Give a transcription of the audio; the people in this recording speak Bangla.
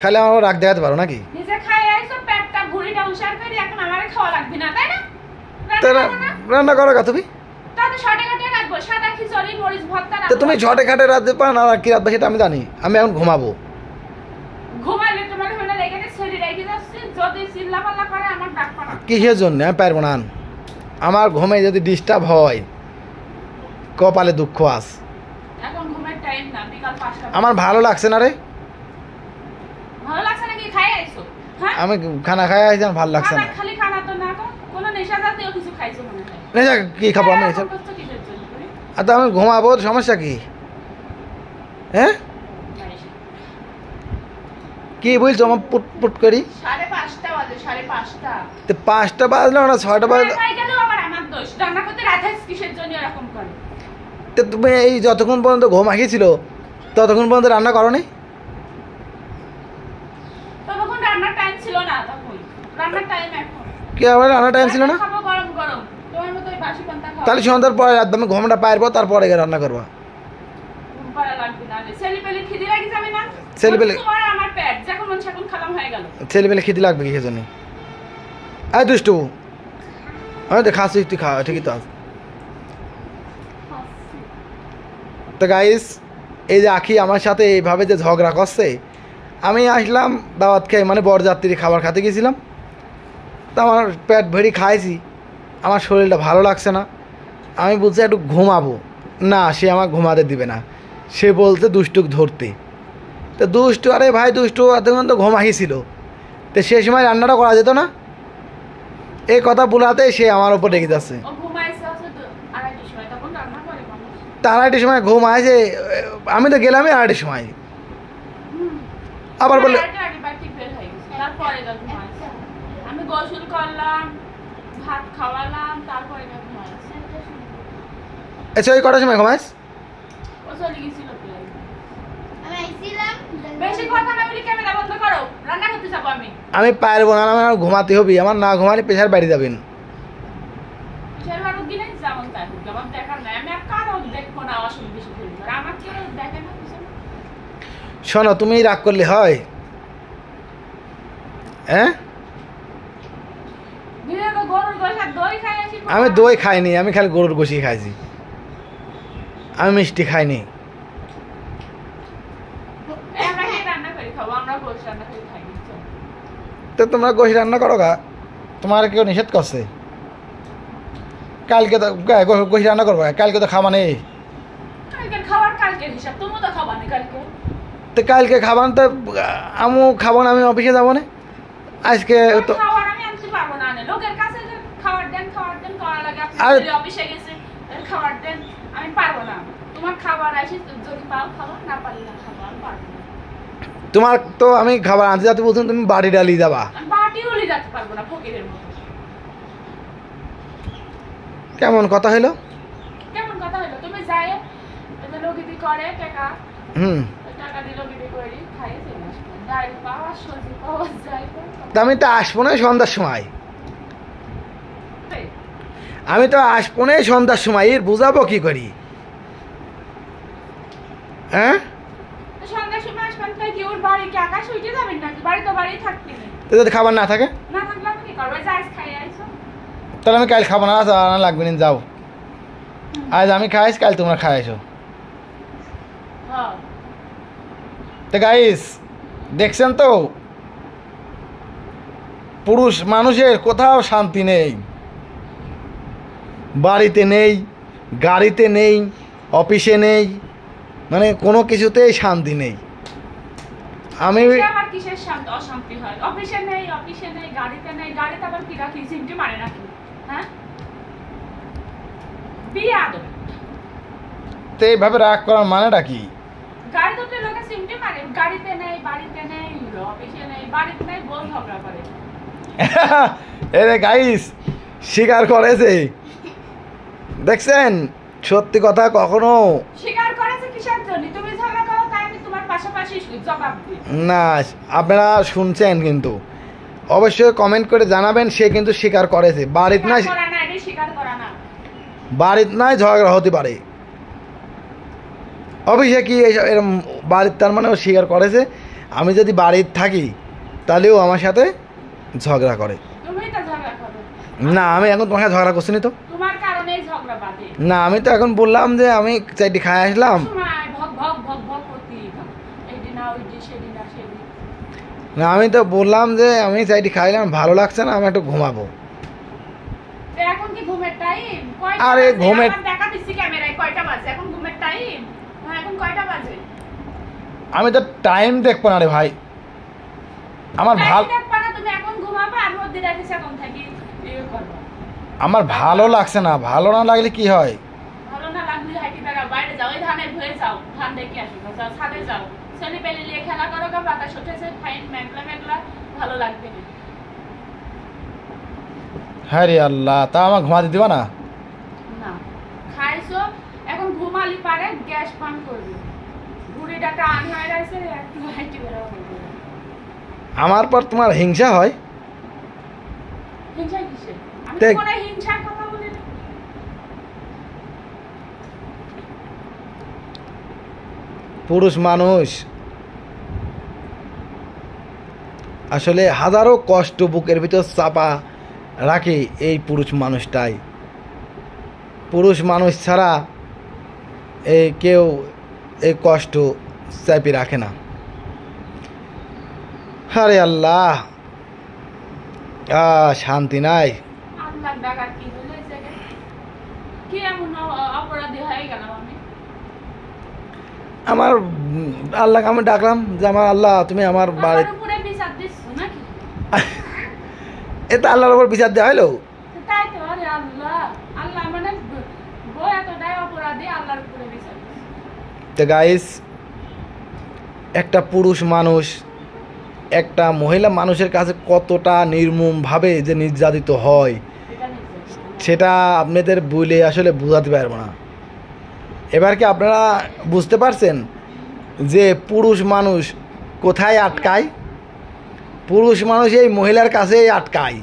খাইলে আমার রাগ দেখাতে পারো নাকি? নিজে খাই আইছো পেটটা ভুঁড়িটা উসার করে এখন আমারে খাওয়া লাগবে না তাই না? রান্না করো কা তুমি? তাহলে শর্টে কাটে রাখবো সাদা খিচুড়ি মরিচ ভর্তা তো তুমি ঝটে খাটে রাঁধতে পারো না কি রাঁধবে সেটা আমি জানি। আমি এখন ঘুমাবো। ঘুমাইলে তোমার হলে রেখে ছেড়ে রেখে যাচ্ছি যদি চিল্লাপাল্লা করে আমার ডাক পানা কিসের জন্য আমি পারবো না। আমার ঘুমে যদি ডিস্টার্ব হয় কপালে দুঃখ আস। এখন ঘুমের টাইম না বিকাল 5টা আমার ভালো লাগছে না রে। ভালো লাগছে নাকি খাই আইছো? হ্যাঁ আমি খানা খাই আইছি আমার ভালো লাগছে না। খালি খানা তো না কোনো নেশা জাতীয় কিছু খাইছো মনে হয়। নেশা কি খাবো আমি এসব? আর তো আমি ঘুমাবো সমস্যা কি? হ্যাঁ কি বলছো আমার পুট পুট করি? 5:30 বাজে 5:30 তো 5টা বাজলো না 6টা বাজলো? খাই গেল আবার আমার দোষ রান্না করতে রাতে কিসের জন্য এরকম করে? তো তুমি এই যতক্ষণ পর্যন্ত ঘুম আসিছিল ততক্ষণ পর্যন্ত রান্না করো নি? তখন রান্নার টাইম ছিল না তখন রান্নার টাইম এখন কি আবার রান্নার টাইম ছিল না? খাবো গরম গরম তোমার মতো ওই বাসি পান্তা খাও তাহলে সন্ধ্যার পরে একদম ঘুমটা পারবো তারপরে গিয়ে রান্না করবা। ঘুম পাড়া লাগবে না ছেলেপেলে খিদে লাগি যাবে না? ছেলেপেলে তোমার আমার পেট যখন মন সেখন খালাম হয়ে গেল। ছেলেপেলে খিদে লাগবে কিসের জন্য? এই দুষ্টু আমি তো খাচ্ছি তুই খা ঠিকই তো আছে। তো গাইস এই যে আখি আমার সাথে এইভাবে যে ঝগড়া করছে আমি আসলাম দাওয়াত খেয়ে মানে বরযাত্রী খাবার খেতে গেছিলাম। তো আমার পেট ভরি খাইছি আমার শরীরটা ভালো লাগছে না। আমি বলছি একটু ঘুমাবো না সে আমার ঘুমাতে দিবে না। সে বলতে দুষ্টুক ধরতে। তো দুষ্টু আরে ভাই দুষ্টু এতক্ষণ তো ঘুম আসিছিল তো সে সময় রান্নাটা করা যেত না? এই কথা বলাতে সে আমার ওপর রেগে যাচ্ছে। ও ঘুমাইছে আছে তো 2:30 সময় তখন রান্না করে মানুষ। তা 2:30 সময় ঘুম আসে আমি তো গেলামই 2:30 সময় আবার বলে তারপরে ঘুমাইছে আমি গোসল করলাম ভাত খাওয়ালাম তারপরে ঘুমাইছে। আচ্ছা ওই কটার সময় ঘুমাইস? ও চলে গেছিল বেশি কথা না বলি ক্যামেরা বন্ধ করো রান্না করতে যাবো আমি পারবো না আমার ঘুমাতে হবে। আমার না ঘুমালে প্রেশার বাড়ি যাবেন। শোনো তুমি রাগ করলে হয়? হ্যাঁ আমি দই খাইনি আমি খালি গরুর গোশি খাইছি। আমি মিষ্টি খাইনি। তো তোমরা গোশি রান্না করো গা তোমার কেউ নিষেধ করছে? কালকে তো গোশি রান্না করবো কালকে তো খাওয়া নেই। তো কালকে খাবার তো আমি খাবো না আমি অফিসে যাবো না আজকে তো তোমার তো আমি খাবার আনতে যাতে বলছেন তুমি বাড়ি ডালি যাবা। কেমন কথা হলো? কেমন কথা হলো? তুমি যাই লগিদি করে টাকা টাকা দিল গিদি করে খাই ডাল পাওয়া সবজি পাওয়া যায়। আমি তো আসবো না সন্ধ্যার সময়। আমি তো আসবো না সন্ধ্যার সময় এর বুঝাবো কি করি? হ্যাঁ সন্ধ্যার সময় আসবেন তাই কি ওর বাড়ি কি আকাশ উঠে যাবেন নাকি? বাড়ি তো বাড়ি থাকতে নেই। তো যদি খাবার না থাকে না থাকলে আমি কি করবো? আজ খাই আইছো তাহলে আমি কাল খাবো না আনা লাগবে না যাও। আজ আমি খাইস কাল তোমরা খাইছো। তো গাইস দেখছেন তো পুরুষ মানুষের কোথাও শান্তি নেই। বাড়িতে নেই গাড়িতে নেই অফিসে নেই মানে কোনো কিছুতেই শান্তি নেই। আমি আমার কিসের অশান্তি হয়? অফিসে নেই গাড়িতে নেই গাড়িতে আবার কি রাখি সিমটি মারে নাকি? হ্যাঁ বিয়া দো তো এইভাবে রাগ করার মানেটা কি? গাড়ি তো লোকে সিমটি মারে গাড়িতে নেই বাড়িতে নেই অফিসে নেই বাড়িতে নেই বল ঝগড়া করে। এরে গাইস স্বীকার করেছে দেখছেন সত্যি কথা কখনো স্বীকার করেছে কিসের জন্য? তুমি ঝগড়া করো তাই আমি তোমার পাশাপাশি জবাব দিই না। আপনারা শুনছেন কিন্তু অবশ্যই কমেন্ট করে জানাবেন সে কিন্তু স্বীকার করেছে বাড়িতে নাই বাড়িতে নাই ঝগড়া হতে পারে অফিসে কি এরকম বাড়ির তার মানে ও স্বীকার করেছে আমি যদি বাড়িতে থাকি তাহলেও আমার সাথে ঝগড়া করে। তুমিই তো ঝগড়া করো। না আমি এখন তোমার সাথে ঝগড়া করছি না তো। তোমার কারণেই ঝগড়া বাঁধে। না আমি তো এখন বললাম যে আমি চাইটি খাই আসলাম। সময় ভগ ভগ ভগ ভগ করতেই থাকো। এইদিন না ওইদিন সেদিন না সেদিন। না আমি তো বললাম যে আমি চাইটি খাইলাম, ভালো লাগছে না, আমি একটু ঘুমাবো। তো এখন কি ঘুমের টাইম? কয়টা আরে বাজে? ঘুমের- আমার দেখা দিচ্ছি ক্যামেরায় কয়টা বাজে? এখন ঘুমের টাইম? হ্যাঁ এখন কয়টা বাজে? আমি তো টাইম দেখবো না রে ভাই, আমার ভাল টাইম দেখবা না, তুমি এখন ঘুমাবা আর মধ্যে রাখিস এখন থাকি ইয়ে করবা। আমার ভালো লাগছে না, ভালো না লাগলে কি হয়? ভালো না লাগলে হাঁটি টাকা বাইরে যাও, ওই ধানের ধুয়ে যাও, ধান দেখে আসো, যাও ছাদে যাও, ছেলে পেলে নিয়ে খেলা করো গা, বাতাস উঠেছে, ফাইন মেঘলা মেঘলা, ভালো লাগবে না। হ্যাঁ রে আল্লাহ, তা আমার ঘুমাতে দিবা না? না খাইছো এখন ঘুমালি পারে গ্যাস পান করবে, বুড়িটা টান হয়ে গেছে একটু হাঁটি বেরোবো। আমার পর তোমার হিংসা হয়? হিংসা কিসে? আমি দেখ- কোনো হিংসার কথা বলি না। পুরুষ মানুষ আসলে হাজারো কষ্ট বুকের ভিতর চাপা রাখে এই পুরুষ মানুষটাই। পুরুষ মানুষ ছাড়া এই কেউ এই কষ্ট চাপে রাখে না। আরে আল্লাহ, শান্তি নাই। আল্লাহ ডাকার কি হলো এই জায়গায়? কি এমন অপরাধী হয়ে গেলাম আমি? আমার আল্লাহকে আমি ডাকলাম যে আমার আল্লাহ তুমি আমার বাড়ি, আমার উপরে বিচার দিচ্ছ নাকি? এটা আল্লাহর উপর বিচার দেওয়া হলো। তো তাই তো, আরে আল্লাহ, আল্লাহ মানে বই এতটাই অপরাধী, আল্লাহর উপরে বিচার দিচ্ছ। তো গাইস, একটা পুরুষ মানুষ একটা মহিলা মানুষের কাছে কতটা নির্মমভাবে যে নির্যাতিত হয় এটা নির্যাতন। সেটা আপনাদের বলে আসলে বোঝাতে পারবো না। এবার কি আপনারা বুঝতে পারছেন যে পুরুষ মানুষ কোথায় আটকায়? পুরুষ মানুষ এই মহিলার কাছেই আটকায়।